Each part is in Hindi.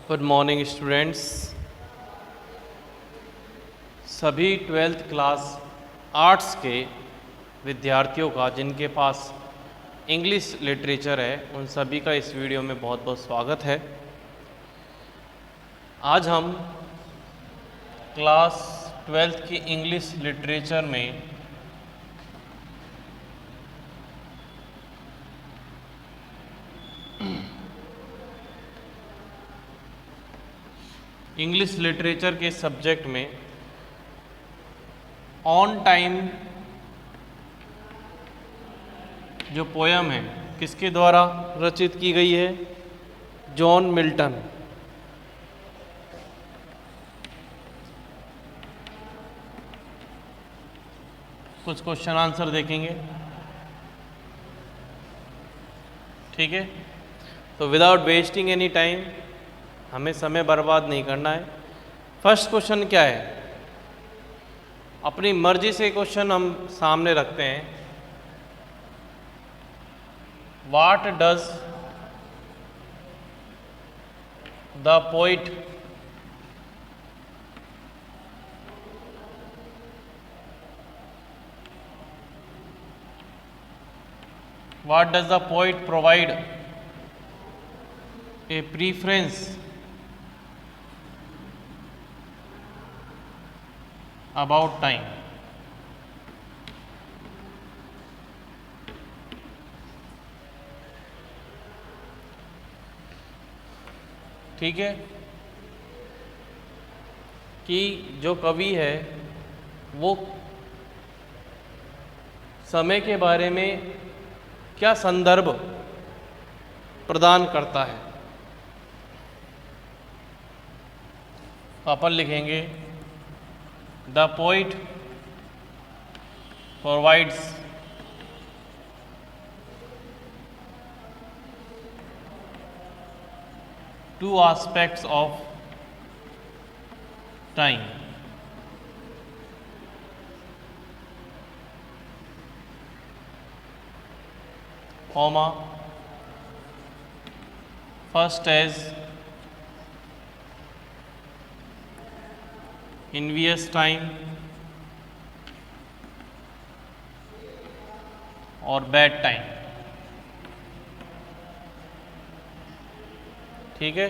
Good morning students. सभी ट्वेल्थ क्लास आर्ट्स के विद्यार्थियों का जिनके पास इंग्लिश लिटरेचर है उन सभी का इस वीडियो में बहुत बहुत स्वागत है। आज हम क्लास ट्वेल्थ की इंग्लिश लिटरेचर में इंग्लिश लिटरेचर के सब्जेक्ट में ऑन टाइम जो पोयम है किसके द्वारा रचित की गई है? John Milton. कुछ क्वेश्चन आंसर देखेंगे, ठीक है। तो विदाउट वेस्टिंग एनी टाइम, हमें समय बर्बाद नहीं करना है। फर्स्ट क्वेश्चन क्या है? अपनी मर्जी से क्वेश्चन हम सामने रखते हैं। What does the poet provide a preference about time? ठीक है कि जो कवि है वो समय के बारे में क्या संदर्भ प्रदान करता है। तो अपन लिखेंगे the poet provides two aspects of time. Comma, first as envious time और bad time, ठीक है।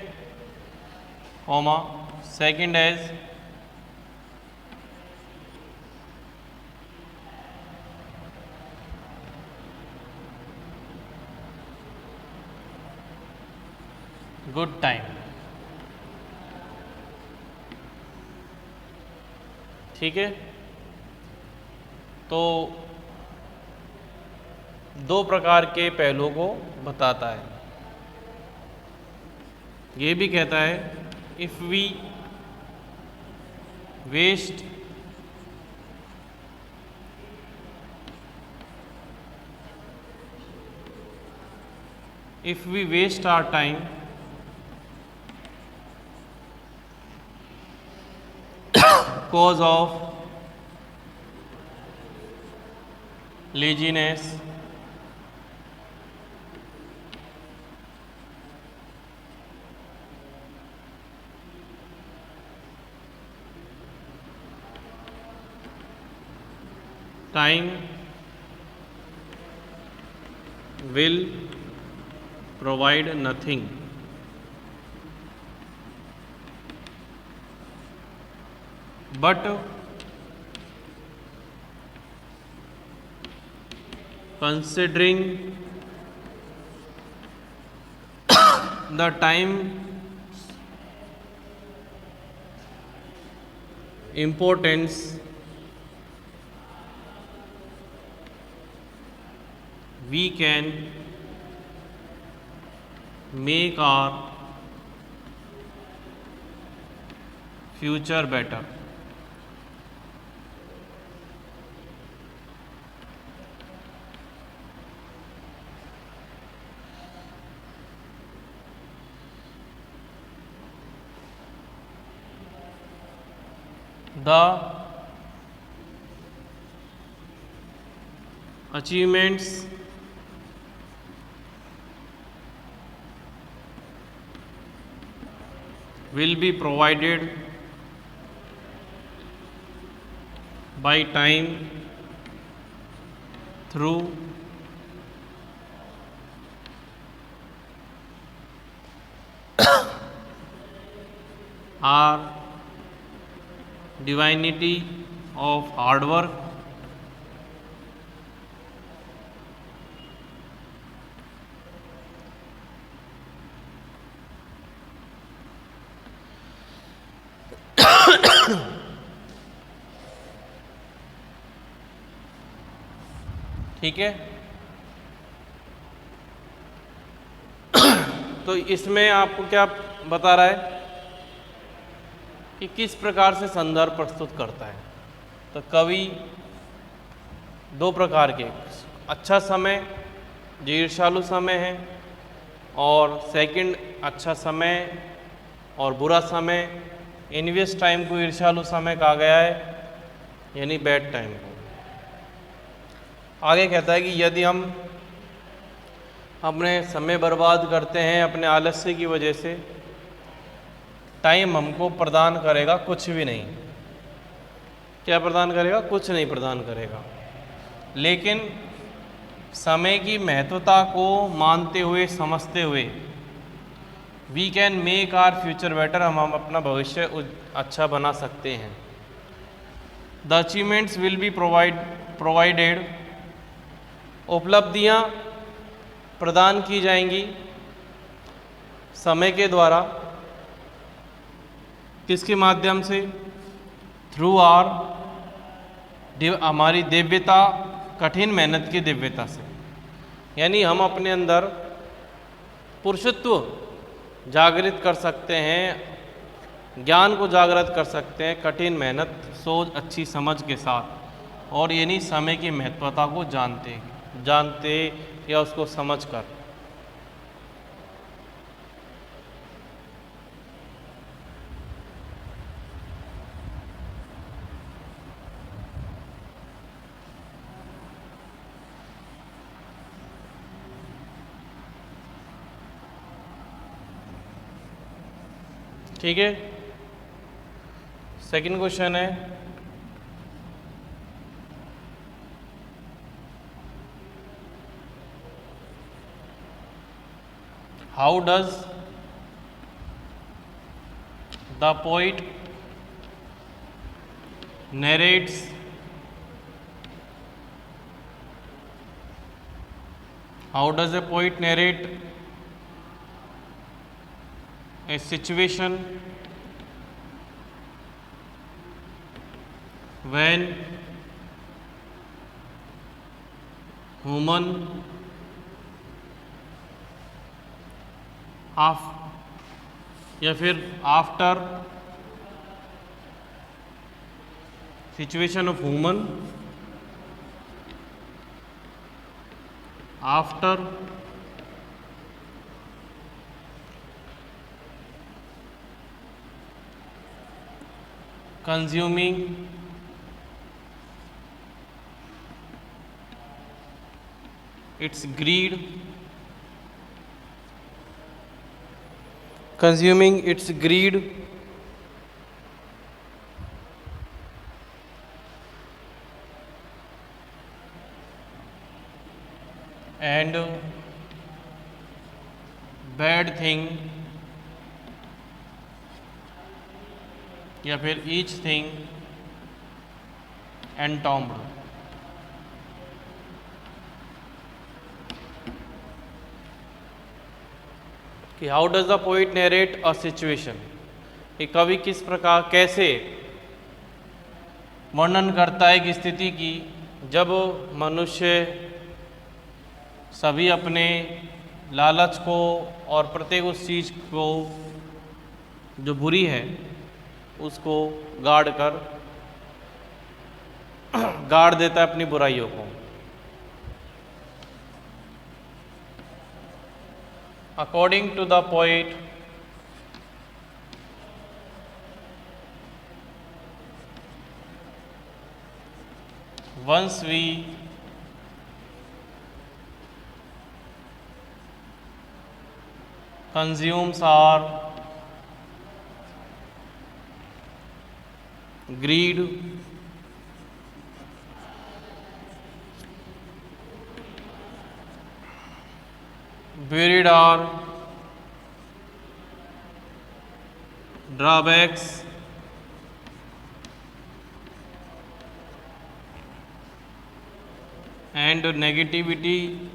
Comma, second as good time, ठीक है। तो दो प्रकार के पहलुओं को बताता है। ये भी कहता है if we waste our time cause of laziness, time will provide nothing. But considering the time importance, we can make our future better. The achievements will be provided by time through our divinity of hard work, ठीक है। तो इसमें आपको क्या बता रहा है कि किस प्रकार से संदर्भ प्रस्तुत करता है। तो कवि दो प्रकार के, अच्छा समय जो ईर्ष्यालु समय है, और सेकंड अच्छा समय और बुरा समय, एनवियस टाइम को ईर्ष्यालु समय कहा गया है, यानी बैड टाइम को। आगे कहता है कि यदि हम अपने समय बर्बाद करते हैं अपने आलस्य की वजह से, टाइम हमको प्रदान करेगा कुछ भी नहीं। क्या प्रदान करेगा? कुछ नहीं प्रदान करेगा। लेकिन समय की महत्वता को मानते हुए, समझते हुए, we can make our future better, हम अपना भविष्य अच्छा बना सकते हैं। The achievements will be provided, उपलब्धियाँ प्रदान की जाएंगी समय के द्वारा। किसके माध्यम से? थ्रू आर, हमारी दिव्यता, कठिन मेहनत की दिव्यता से। यानी हम अपने अंदर पुरुषत्व जागृत कर सकते हैं, ज्ञान को जागृत कर सकते हैं कठिन मेहनत, सोच, अच्छी समझ के साथ, और यानी समय की महत्वता को जानते या उसको समझकर। ठीक है। सेकंड क्वेश्चन है, how does the poet narrates a situation when human या फिर after situation of human after consuming its greed and bad thing या फिर each thing entombed। कि how does the poet narrate a situation, कि कवि किस प्रकार, कैसे वर्णन करता है एक स्थिति की जब मनुष्य सभी अपने लालच को और प्रत्येक उस चीज़ को जो बुरी है उसको गाड़ देता है अपनी बुराइयों को। According to the poet once we consumes our greed, varied are drawbacks, and negativity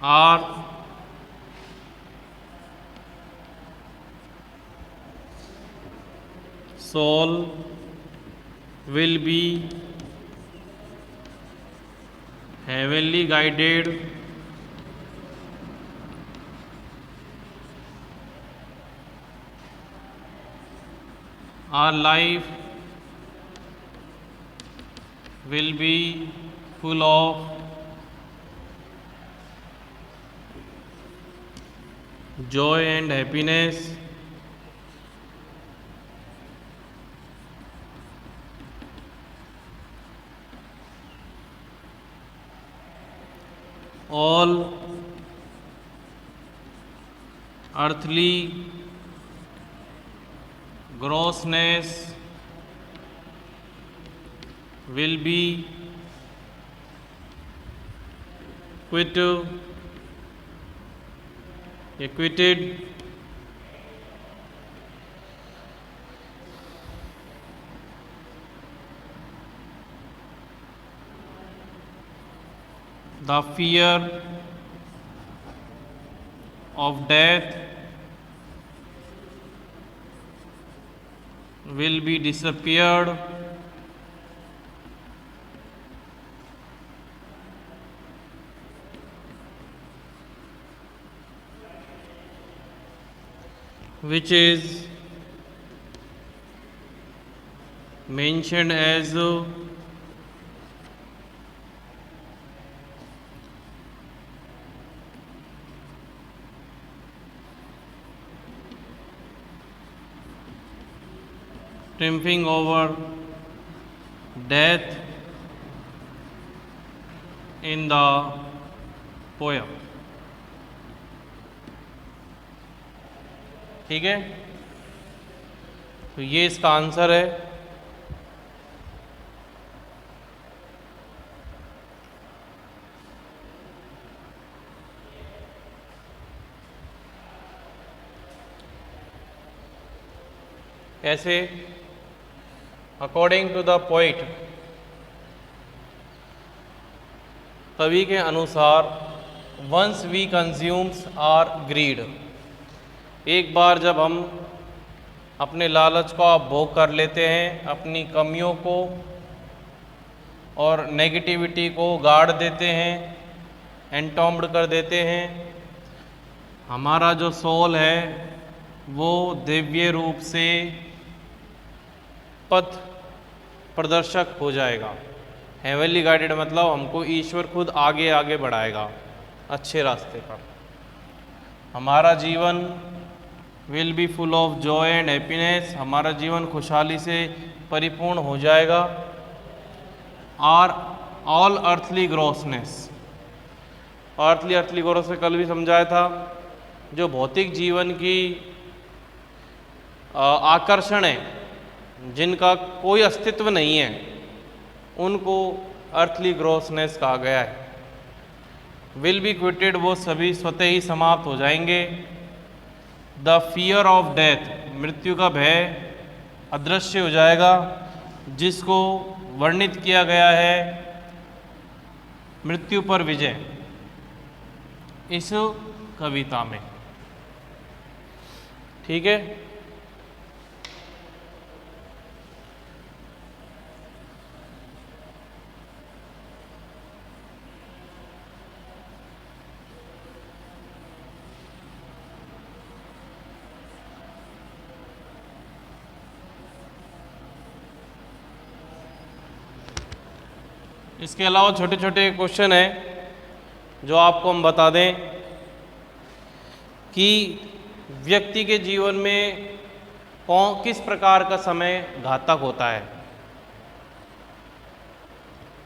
are soul will be heavenly guided, our life will be full of joy and happiness, all earthly grossness will be acquitted, the fear of death will be disappeared, which is mentioned as triumphing over death in the poem. ठीक है, तो ये इसका आंसर है। ऐसे अकॉर्डिंग टू द पोइट, कवि के अनुसार, once we consumes our greed, एक बार जब हम अपने लालच को भोग कर लेते हैं, अपनी कमियों को और नेगेटिविटी को गाड़ देते हैं, एंटॉम्ड कर देते हैं, हमारा जो सोल है वो दिव्य रूप से पथ प्रदर्शक हो जाएगा। हेवनली गाइडेड मतलब हमको ईश्वर खुद आगे आगे बढ़ाएगा अच्छे रास्ते पर। हमारा जीवन will be full of joy and happiness, हमारा जीवन खुशहाली से परिपूर्ण हो जाएगा। Our all earthly grossness, earthly gross से कल भी समझाया था, जो भौतिक जीवन की आकर्षण है, जिनका कोई अस्तित्व नहीं है, उनको अर्थली ग्रॉसनेस कहा गया है। विल बी क्विटेड, वो सभी स्वतः ही समाप्त हो जाएंगे। द फियर ऑफ डेथ, मृत्यु का भय अदृश्य हो जाएगा, जिसको वर्णित किया गया है मृत्यु पर विजय इस कविता में। ठीक है, इसके अलावा छोटे छोटे क्वेश्चन हैं जो आपको हम बता दें कि व्यक्ति के जीवन में किस प्रकार का समय घातक होता है।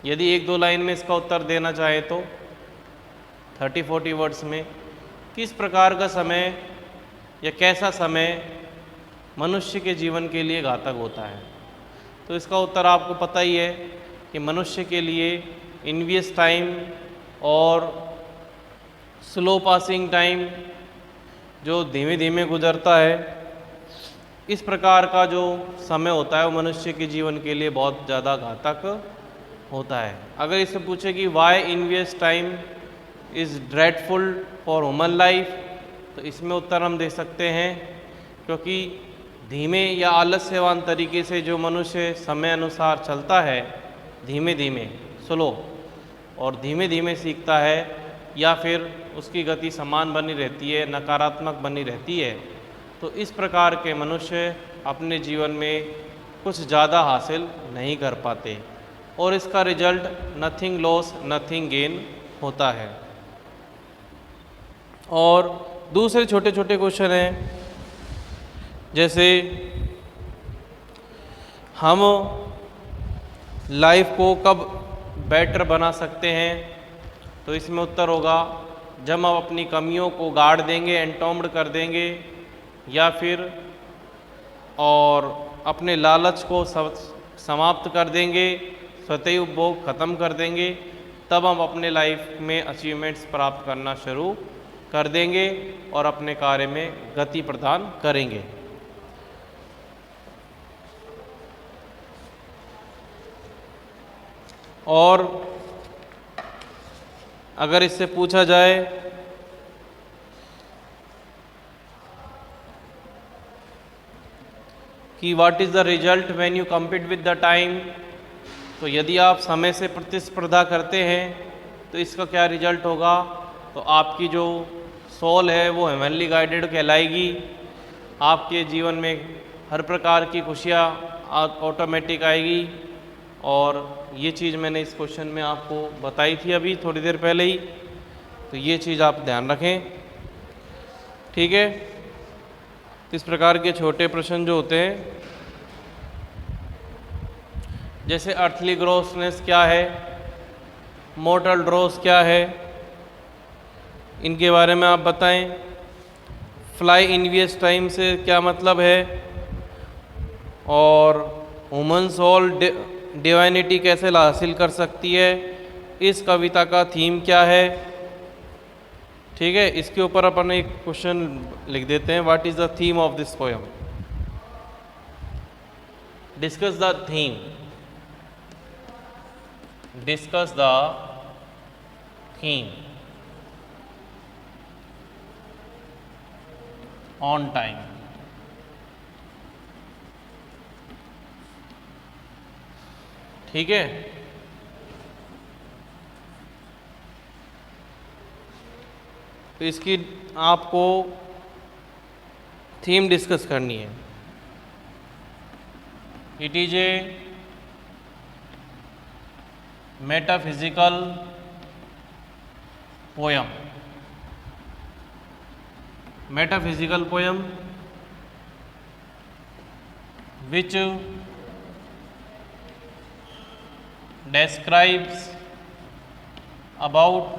यदि 1-2 लाइन में इसका उत्तर देना चाहे तो 30-40 वर्ड्स में, किस प्रकार का समय या कैसा समय मनुष्य के जीवन के लिए घातक होता है? तो इसका उत्तर आपको पता ही है कि मनुष्य के लिए इनवियस टाइम और स्लो पासिंग टाइम, जो धीमे धीमे गुजरता है, इस प्रकार का जो समय होता है वो मनुष्य के जीवन के लिए बहुत ज़्यादा घातक होता है। अगर इससे पूछे कि why envious time is dreadful for human life, तो इसमें उत्तर हम दे सकते हैं क्योंकि धीमे या आलस्यवान तरीके से जो मनुष्य समय अनुसार चलता है, धीमे धीमे स्लो और धीमे धीमे सीखता है, या फिर उसकी गति समान बनी रहती है, नकारात्मक बनी रहती है, तो इस प्रकार के मनुष्य अपने जीवन में कुछ ज़्यादा हासिल नहीं कर पाते और इसका result nothing loss nothing gain होता है। और दूसरे छोटे छोटे क्वेश्चन हैं, जैसे हम लाइफ को कब बेटर बना सकते हैं, तो इसमें उत्तर होगा जब हम अपनी कमियों को गाड़ देंगे, एंटॉम्ड कर देंगे, या फिर और अपने लालच को समाप्त कर देंगे, स्वतः उपभोग ख़त्म कर देंगे, तब हम अपने लाइफ में अचीवमेंट्स प्राप्त करना शुरू कर देंगे और अपने कार्य में गति प्रदान करेंगे। और अगर इससे पूछा जाए कि what is the result when you compete with the time, तो यदि आप समय से प्रतिस्पर्धा करते हैं तो इसका क्या रिजल्ट होगा? तो आपकी जो सोल है वो हेवनली गाइडेड कहलाएगी, आपके जीवन में हर प्रकार की खुशियाँ ऑटोमेटिक आएगी। और ये चीज़ मैंने इस क्वेश्चन में आपको बताई थी अभी थोड़ी देर पहले ही, तो ये चीज़ आप ध्यान रखें, ठीक है। इस प्रकार के छोटे प्रश्न जो होते हैं, जैसे अर्थली ग्रोसनेस क्या है, मोर्टल ड्रॉस क्या है, इनके बारे में आप बताएं। फ्लाई इनवियस टाइम से क्या मतलब है, और ह्यूमन सोल डिवाइनिटी कैसे हासिल कर सकती है, इस कविता का थीम क्या है, ठीक है। इसके ऊपर अपन एक क्वेश्चन लिख देते हैं, what is the theme of this poem, discuss the theme, discuss the theme on time. ठीक है, तो इसकी आपको थीम डिस्कस करनी है। It is a metaphysical poem, metaphysical poem which describes about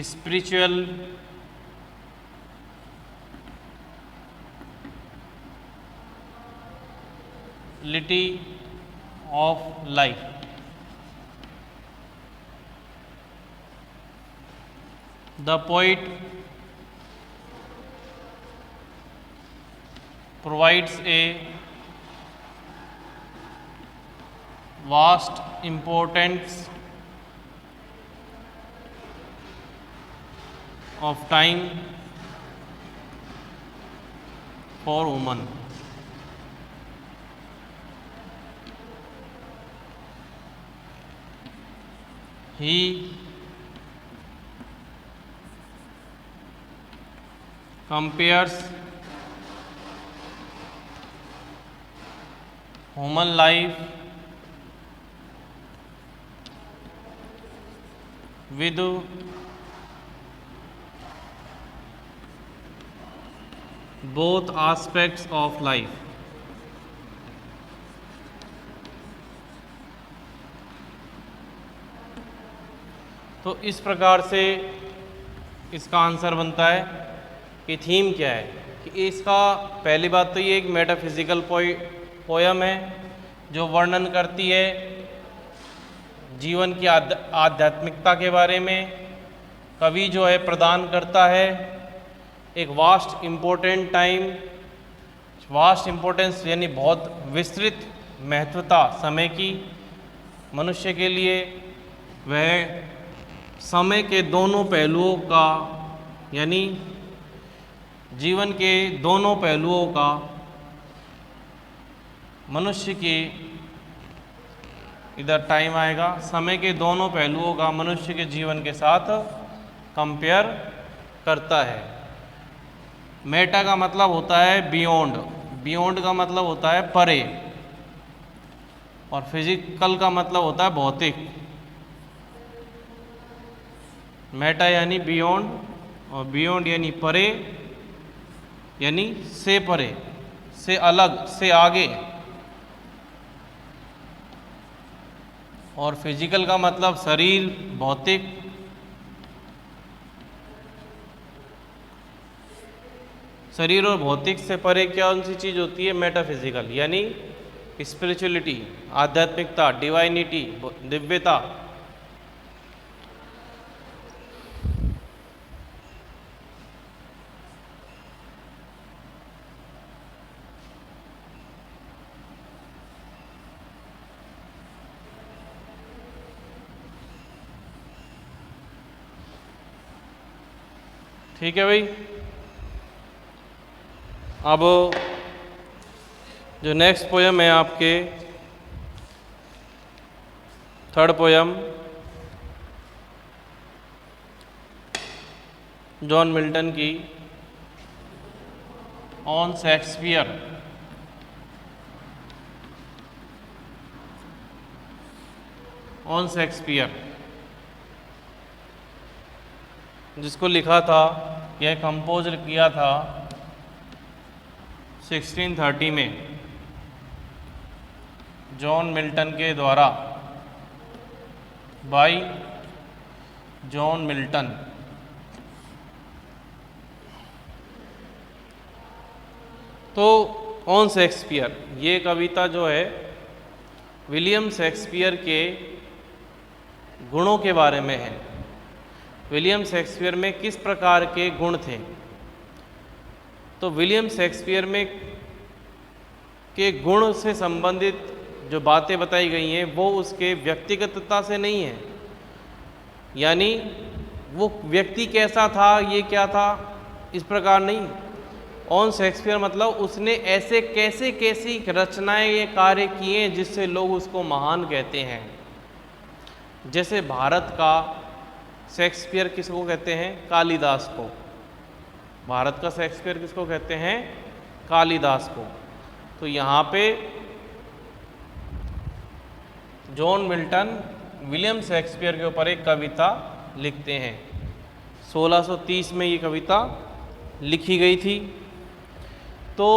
spirituality of life. The poet provides a vast importance of time for women. He compares human life with both aspects of life. तो इस प्रकार से इसका आंसर बनता है कि थीम क्या है, कि इसका पहली बात तो ये एक मेटाफिजिकल पोयम है जो वर्णन करती है जीवन की आध्यात्मिकता के बारे में। कवि जो है प्रदान करता है एक वास्ट इम्पोर्टेंस यानी बहुत विस्तृत महत्वता समय की मनुष्य के लिए। वह समय के दोनों पहलुओं का यानी जीवन के दोनों पहलुओं का मनुष्य के इधर टाइम आएगा, समय के दोनों पहलुओं का मनुष्य के जीवन के साथ कंपेयर करता है। मेटा का मतलब होता है बियॉन्ड, बियॉन्ड का मतलब होता है परे, और फिजिकल का मतलब होता है भौतिक। मेटा यानी बियॉन्ड, और बियॉन्ड यानी परे, यानी से परे, से अलग, से आगे। और फिजिकल का मतलब शरीर, भौतिक। शरीर और भौतिक से परे कौन सी चीज़ होती है? मेटाफिजिकल, यानी स्पिरिचुअलिटी, आध्यात्मिकता, डिवाइनिटी, दिव्यता। ठीक है भाई। अब जो नेक्स्ट पोयम है आपके, थर्ड पोयम जॉन मिल्टन की ऑन शेक्सपियर। ऑन शेक्सपियर, जिसको लिखा था, यह कंपोज किया था 1630 में जॉन मिल्टन के द्वारा, बाय जॉन मिल्टन। तो ऑन शेक्सपियर, ये कविता जो है विलियम शेक्सपियर के गुणों के बारे में है। विलियम शेक्सपियर में किस प्रकार के गुण थे? तो विलियम शेक्सपियर में के गुण से संबंधित जो बातें बताई गई हैं वो उसके व्यक्तिगतता से नहीं है, यानी वो व्यक्ति कैसा था, ये क्या था, इस प्रकार नहीं। ऑन शेक्सपियर मतलब उसने ऐसे कैसी रचनाएं, ये कार्य किए जिससे लोग उसको महान कहते हैं। जैसे भारत का शेक्सपियर किसको कहते हैं? कालिदास को। भारत का शेक्सपियर किसको कहते हैं? कालिदास को। तो यहाँ पे जॉन मिल्टन विलियम शेक्सपियर के ऊपर एक कविता लिखते हैं। 1630 में ये कविता लिखी गई थी। तो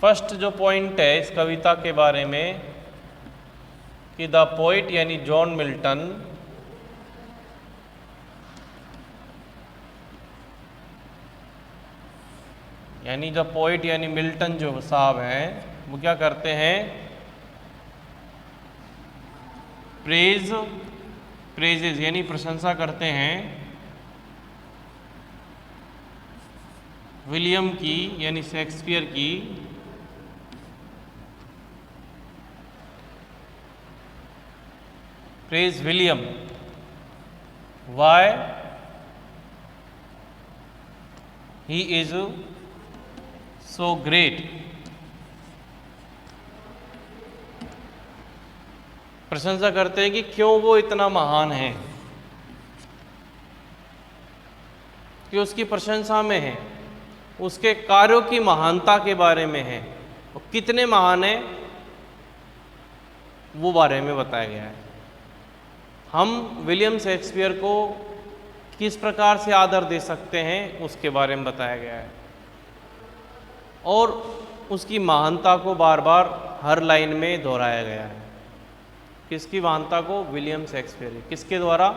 फर्स्ट जो पॉइंट है इस कविता के बारे में कि द पोइट यानी जॉन मिल्टन यानी द पोइट यानी मिल्टन जो साहब हैं वो क्या करते हैं? प्रेजेस यानी प्रशंसा करते हैं विलियम की यानी शेक्सपियर की praise William. Why? He is so great. प्रशंसा करते हैं कि क्यों वो इतना महान है, कि उसकी प्रशंसा में है, उसके कार्यों की महानता के बारे में है, वो कितने महान है वो बारे में बताया गया है। हम विलियम शेक्सपियर को किस प्रकार से आदर दे सकते हैं उसके बारे में बताया गया है, और उसकी महानता को बार बार हर लाइन में दोहराया गया है। किसकी महानता को? William Shakespeare. किसके द्वारा?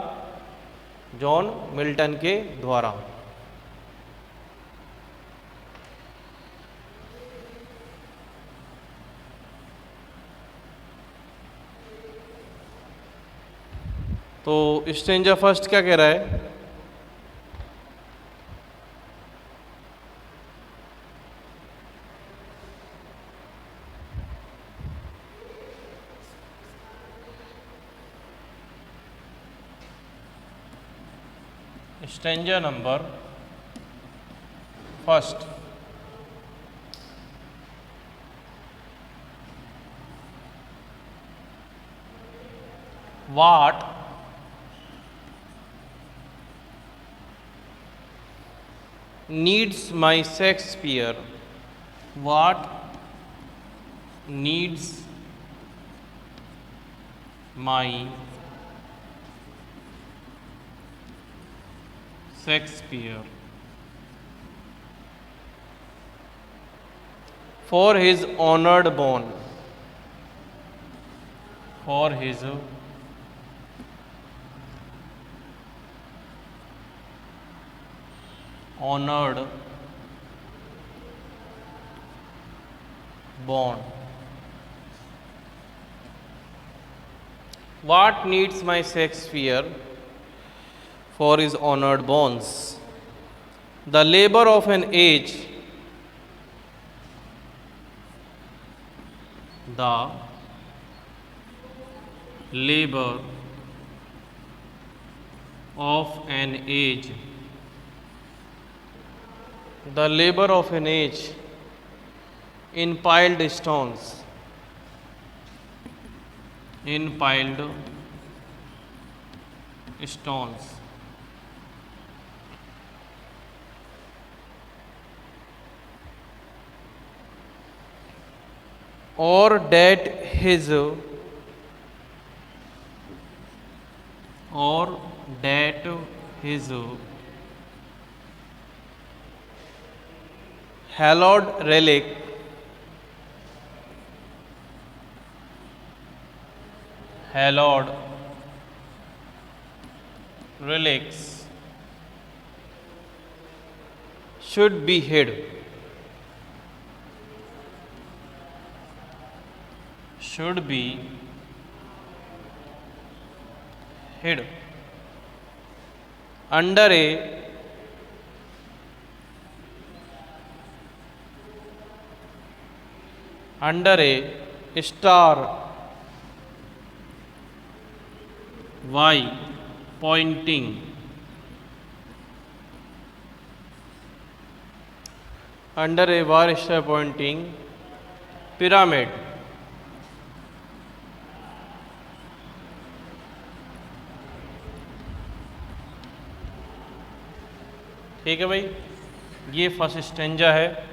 जॉन मिल्टन के द्वारा। तो स्ट्रेंजर फर्स्ट क्या कह रहा है? Stranger number first, what needs my Shakespeare? What needs my Shakespeare for his honored bone? For his honored bone. What needs my Shakespeare for his honored bones? The labor of an age, the labor of an age, the labor of an age in piled stones, in piled stones, or that his hallowed relic relics should be hid, under a star Y pointing under a war star pointing pyramid. ठीक है भाई, ये फर्स्ट स्टेंजा है।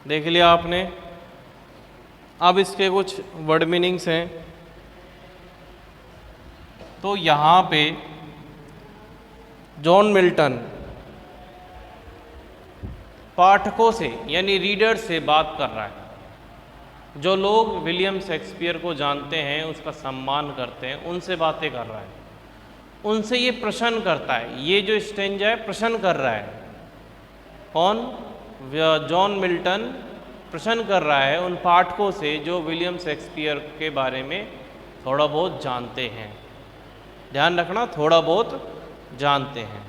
देख लिया आपने। अब इसके कुछ वर्ड मीनिंग्स हैं। तो यहाँ पे जॉन मिल्टन पाठकों से यानी रीडर से बात कर रहा है। जो लोग विलियम शेक्सपियर को जानते हैं, उसका सम्मान करते हैं, उनसे बातें कर रहा है, उनसे ये प्रश्न करता है। ये जो स्टेंजा है प्रश्न कर रहा है। कौन? जॉन मिल्टन प्रश्न कर रहा है उन पाठकों से जो विलियम शेक्सपियर के बारे में थोड़ा बहुत जानते हैं। ध्यान रखना, थोड़ा बहुत जानते हैं,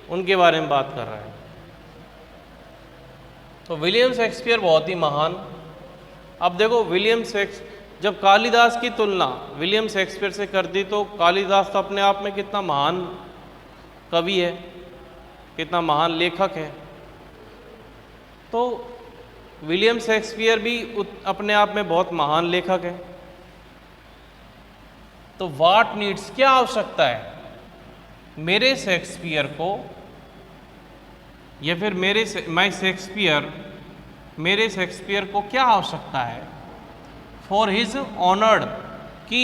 उनके बारे में बात कर रहा है। तो विलियम शेक्सपियर बहुत ही महान। अब देखो, जब कालिदास की तुलना विलियम शेक्सपियर से कर दी तो कालिदास तो अपने आप में कितना महान कवि है, कितना महान लेखक है। तो विलियम शेक्सपियर भी अपने आप में बहुत महान लेखक है। तो व्हाट नीड्स, क्या आवश्यकता है मेरे शेक्सपियर को या फिर मेरे शेक्सपियर को क्या आवश्यकता है फॉर हिज ऑनर्ड, कि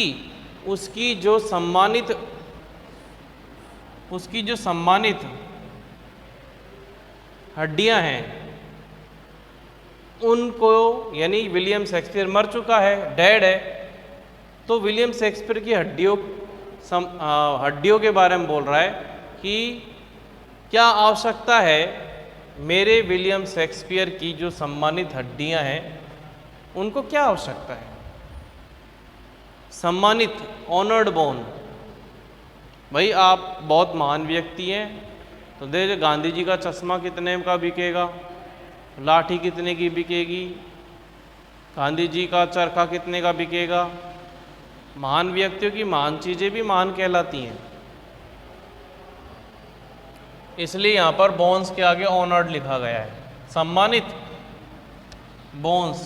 उसकी जो सम्मानित हड्डियां हैं उनको, यानी विलियम शेक्सपियर मर चुका है, डेड है, तो विलियम शेक्सपियर की हड्डियों के बारे में बोल रहा है कि क्या आवश्यकता है मेरे विलियम शेक्सपियर की जो सम्मानित हड्डियां हैं उनको क्या आवश्यकता है। सम्मानित, ऑनर्ड बोन, भाई आप बहुत महान व्यक्ति हैं तो देखिए गांधी जी का चश्मा कितने का बिकेगा, लाठी कितने की बिकेगी, गांधी जी का चरखा कितने का बिकेगा। महान व्यक्तियों की महान चीज़ें भी महान कहलाती हैं, इसलिए यहाँ पर बोन्स के आगे ऑनर्ड लिखा गया है। सम्मानित बोन्स,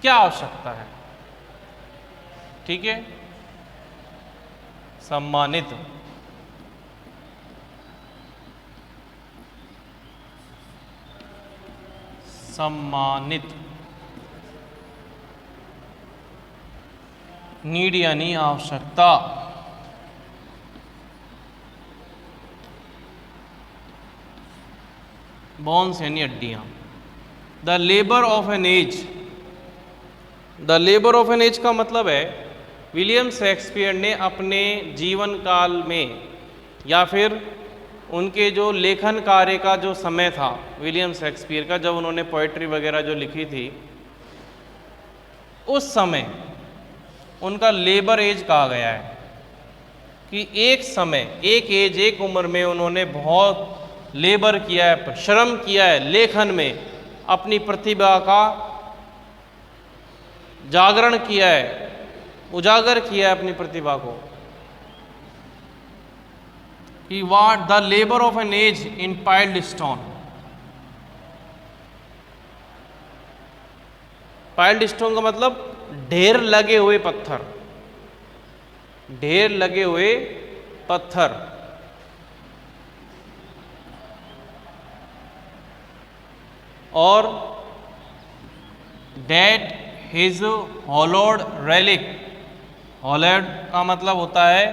क्या आवश्यकता है, ठीक है, सम्मानित। नीड यानी आवश्यकता। बोन्स यानी हड्डियां। The labour of an age, the labour of an age का मतलब है विलियम शेक्सपियर ने अपने जीवन काल में या फिर उनके जो लेखन कार्य का जो समय था विलियम शेक्सपियर का, जब उन्होंने पोएट्री वगैरह जो लिखी थी, उस समय उनका लेबर एज कहा गया है कि एक समय, एक एज, एक उम्र में उन्होंने बहुत लेबर किया है, श्रम किया है लेखन में, अपनी प्रतिभा का जागरण किया है, उजागर किया है अपनी प्रतिभा को। कि what the labour of an age in piled stone. Piled stone का मतलब ढेर लगे हुए पत्थर, ढेर लगे हुए पत्थर। और that his hallowed relic, hallowed का मतलब होता है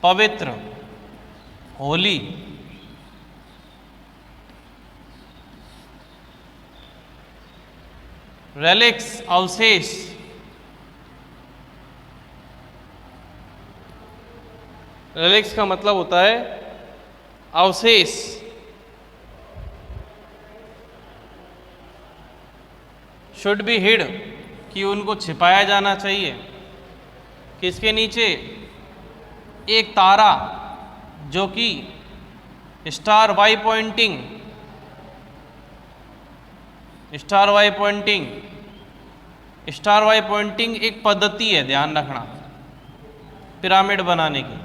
पवित्र, होली। रेलिक्स, अवशेष। रेलिक्स का मतलब होता है अवशेष। शुड बी हिड, कि उनको छिपाया जाना चाहिए। किसके नीचे? एक तारा जो कि star y pointing, star y pointing, star y pointing एक पद्धति है, ध्यान रखना, पिरामिड बनाने की,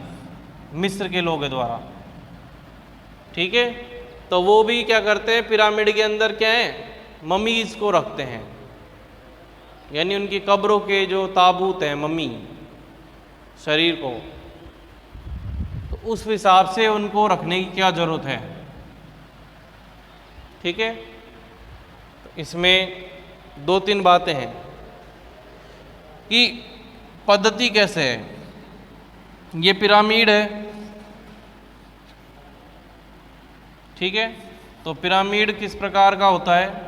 मिस्र के लोगों के द्वारा, ठीक है। तो वो भी क्या करते हैं, पिरामिड के अंदर क्या है, ममीज को रखते हैं, यानी उनकी कब्रों के जो ताबूत हैं, मम्मी शरीर को, तो उस हिसाब से उनको रखने की क्या ज़रूरत है, ठीक है। तो इसमें दो तीन बातें हैं कि पद्धति कैसे है। ये पिरामिड है, ठीक है। तो पिरामिड किस प्रकार का होता है,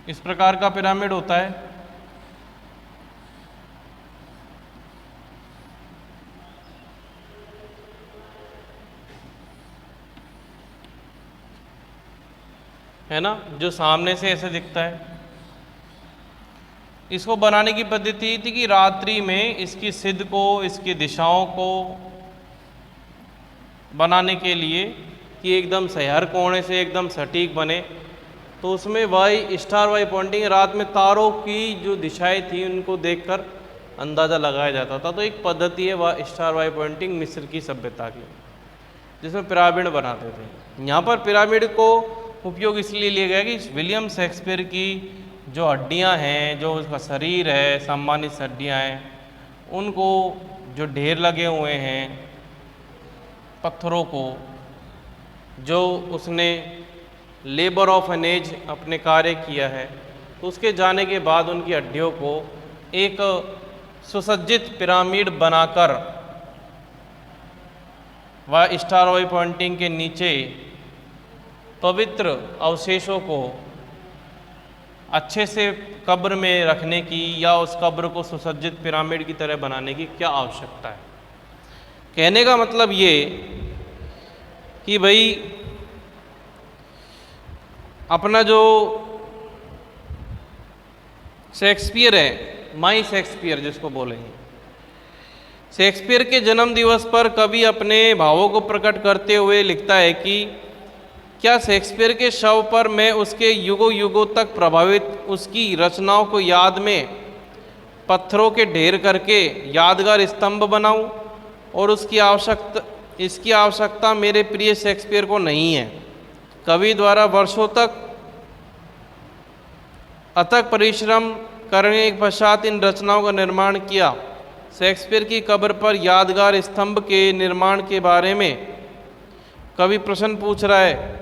इस प्रकार का पिरामिड होता है। है ना, जो सामने से ऐसे दिखता है। इसको बनाने की पद्धति थी कि रात्रि में इसकी सिद्ध को, इसकी दिशाओं को बनाने के लिए कि एकदम से हर कोने से एकदम सटीक बने, तो उसमें वाई, स्टार वाई पॉइंटिंग, रात में तारों की जो दिशाएं थी उनको देखकर अंदाज़ा लगाया जाता था। तो एक पद्धति है वह स्टार वाई पॉइंटिंग मिस्र की सभ्यता की, जिसमें पिरामिड बनाते थे। यहाँ पर पिरामिड को उपयोग इसलिए लिया गया कि विलियम शेक्सपियर की जो हड्डियाँ हैं, जो उसका शरीर है, सम्मानित हड्डियाँ हैं, उनको जो ढेर लगे हुए हैं पत्थरों को, जो उसने लेबर ऑफ एन एज अपने कार्य किया है, तो उसके जाने के बाद उनकी हड्डियों को एक सुसज्जित पिरामिड बनाकर वह स्टार वाई पॉइंटिंग के नीचे पवित्र अवशेषों को अच्छे से कब्र में रखने की या उस कब्र को सुसज्जित पिरामिड की तरह बनाने की क्या आवश्यकता है। कहने का मतलब ये कि भाई अपना जो शेक्सपियर है, माई शेक्सपियर जिसको बोलेंगे, शेक्सपियर के जन्म दिवस पर कवि अपने भावों को प्रकट करते हुए लिखता है कि क्या शेक्सपियर के शव पर मैं उसके युगों युगों तक प्रभावित उसकी रचनाओं को याद में पत्थरों के ढेर करके यादगार स्तंभ बनाऊं, और इसकी आवश्यकता मेरे प्रिय शेक्सपियर को नहीं है। कवि द्वारा वर्षों तक अथक परिश्रम करने के पश्चात इन रचनाओं का निर्माण किया। शेक्सपियर की कब्र पर यादगार स्तंभ के निर्माण के बारे में कवि प्रश्न पूछ रहा है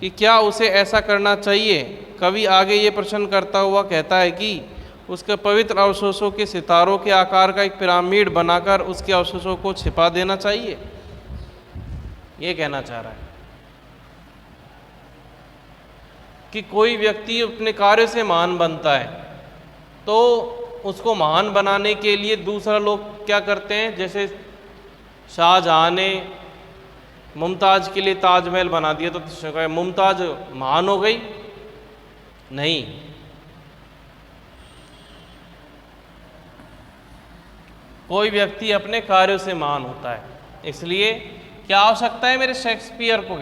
कि क्या उसे ऐसा करना चाहिए। कवि आगे ये प्रश्न करता हुआ कहता है कि उसके पवित्र अवशेषों के सितारों के आकार का एक पिरामिड बनाकर उसके अवशेषों को छिपा देना चाहिए। ये कहना चाह रहा है कि कोई व्यक्ति अपने कार्य से महान बनता है तो उसको महान बनाने के लिए दूसरा लोग क्या करते हैं। जैसे शाहजहां ने मुमताज़ के लिए ताजमहल बना दिया तो मुमताज़ महान हो गई? नहीं। कोई व्यक्ति अपने कार्यों से महान होता है। इसलिए क्या आवश्यकता है मेरे शेक्सपियर को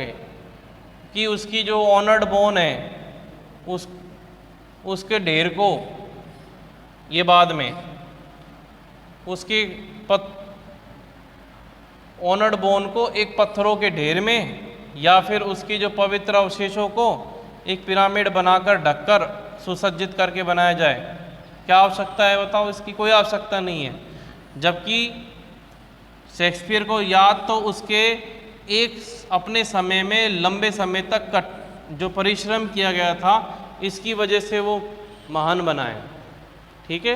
कि उसकी जो ऑनर्ड बोन है उसके ढेर को, ये बाद में उसकी ऑनर्ड बोन को एक पत्थरों के ढेर में या फिर उसकी जो पवित्र अवशेषों को एक पिरामिड बनाकर ढककर सुसज्जित करके बनाया जाए। क्या आवश्यकता है बताओ? इसकी कोई आवश्यकता नहीं है। जबकि शेक्सपियर को याद तो उसके एक अपने समय में लंबे समय तक जो परिश्रम किया गया था, इसकी वजह से वो महान बना है। ठीक है।